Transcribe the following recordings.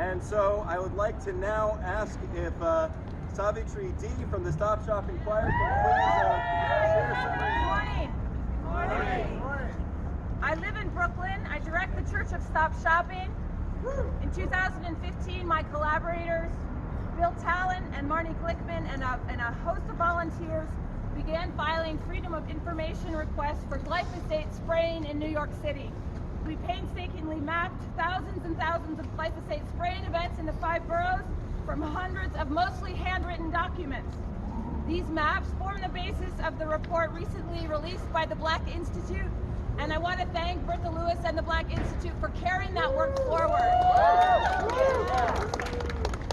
And so I would like to now ask if Savitri D from the Stop Shopping Choir can please share some. Morning. I live in Brooklyn. I direct the Church of Stop Shopping. In 2015, my collaborators, Bill Talon and Marnie Glickman, and a host of volunteers began filing Freedom of Information requests for glyphosate spraying in New York City. We painstakingly mapped thousands and thousands of glyphosate spraying events in the 5 boroughs from hundreds of mostly handwritten documents. These maps form the basis of the report recently released by the Black Institute, and I want to thank Bertha Lewis and the Black Institute for carrying that work forward.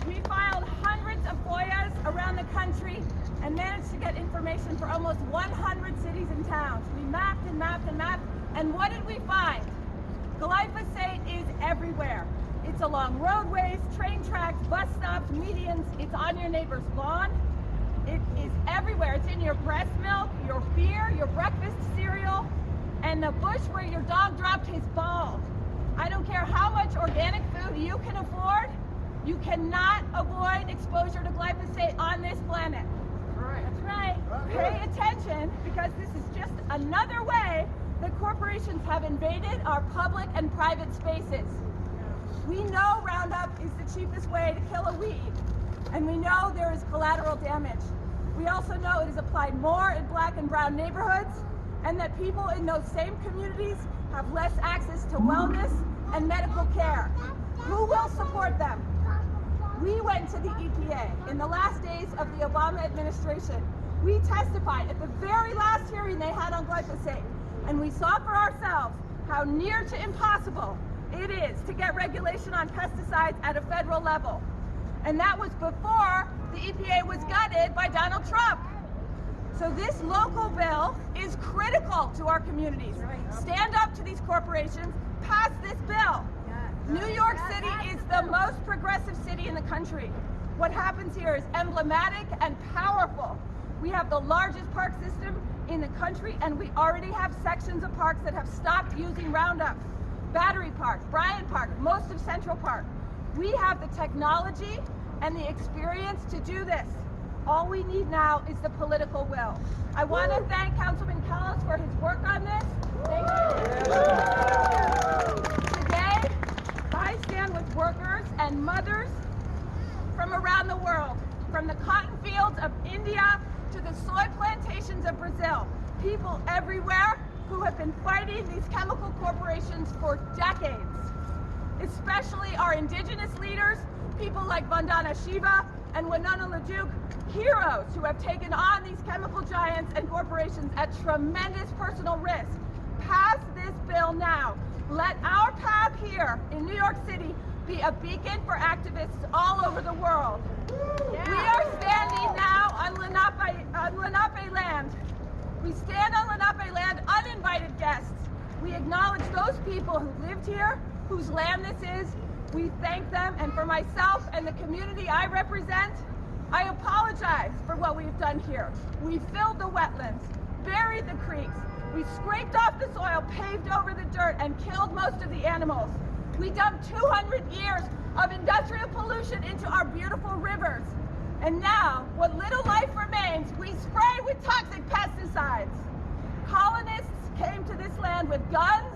We filed hundreds of FOIAs around the country and managed to get information for almost 100 cities and towns. We mapped and mapped and mapped, and what did we find? Glyphosate is everywhere. It's along roadways, train tracks, bus stops, medians. It's on your neighbor's lawn. It is everywhere. It's in your breast milk, your beer, your breakfast cereal, and the bush where your dog dropped his ball. I don't care how much organic food you can afford, you cannot avoid exposure to glyphosate on this planet. That's right. Pay attention, because this is just another way that corporations have invaded our public and private spaces. We know Roundup is the cheapest way to kill a weed, and we know there is collateral damage. We also know it is applied more in Black and brown neighborhoods, and that people in those same communities have less access to wellness and medical care. Who will support them? We went to the EPA in the last days of the Obama administration. We testified at the very last hearing they had on glyphosate, and we saw for ourselves how near to impossible it is to get regulation on pesticides at a federal level. And that was before the EPA was gutted by Donald Trump. So this local bill is critical to our communities. Stand up to these corporations, pass this bill. New York City is the most progressive city in the country. What happens here is emblematic and powerful. We have the largest park system in the country, and we already have sections of parks that have stopped using Roundup. Battery Park, Bryant Park, most of Central Park. We have the technology and the experience to do this. All we need now is the political will. I want to thank Councilman Callis for his work on this. Thank you. Today, I stand with workers and mothers from around the world, from the cotton fields of India to the soy plantations of Brazil. People everywhere who have been fighting these chemical corporations for decades, especially our indigenous leaders, people like Vandana Shiva and Winona LaDuke, heroes who have taken on these chemical giants and corporations at tremendous personal risk. Pass this bill now. Let our path here in New York City be a beacon for activists all over the world. Yeah. We are standing now on Lenape land. We stand on Lenape land, uninvited guests. We acknowledge those people who lived here, whose land this is. We thank them, and for myself and the community I represent, I apologize for what we've done here. We filled the wetlands, buried the creeks, we scraped off the soil, paved over the dirt, and killed most of the animals. We dumped 200 years of industrial pollution into our beautiful rivers. And now, what little life remains, we spray with toxic pesticides. Colonists came to this land with guns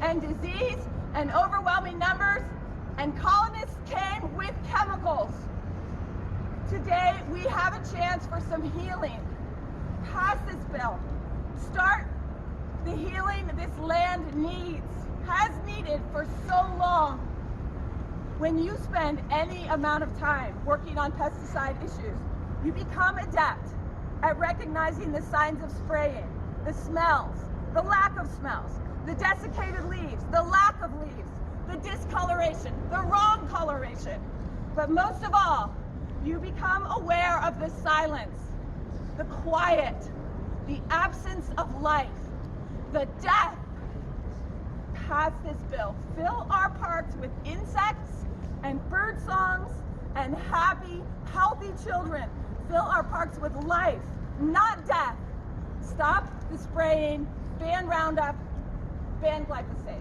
and disease and overwhelming numbers, and colonists came with chemicals. Today, we have a chance for some healing. Pass this bill. Start the healing this land needs, has needed for so long. When you spend any amount of time working on pesticide issues, you become adept at recognizing the signs of spraying, the smells, the lack of smells, the desiccated leaves, the lack of leaves, the discoloration, the wrong coloration. But most of all, you become aware of the silence, the quiet, the absence of life, the death. Pass this bill. Fill our parks with insects and bird songs and happy, healthy children. Fill our parks with life, not death. Stop the spraying, ban Roundup, ban glyphosate.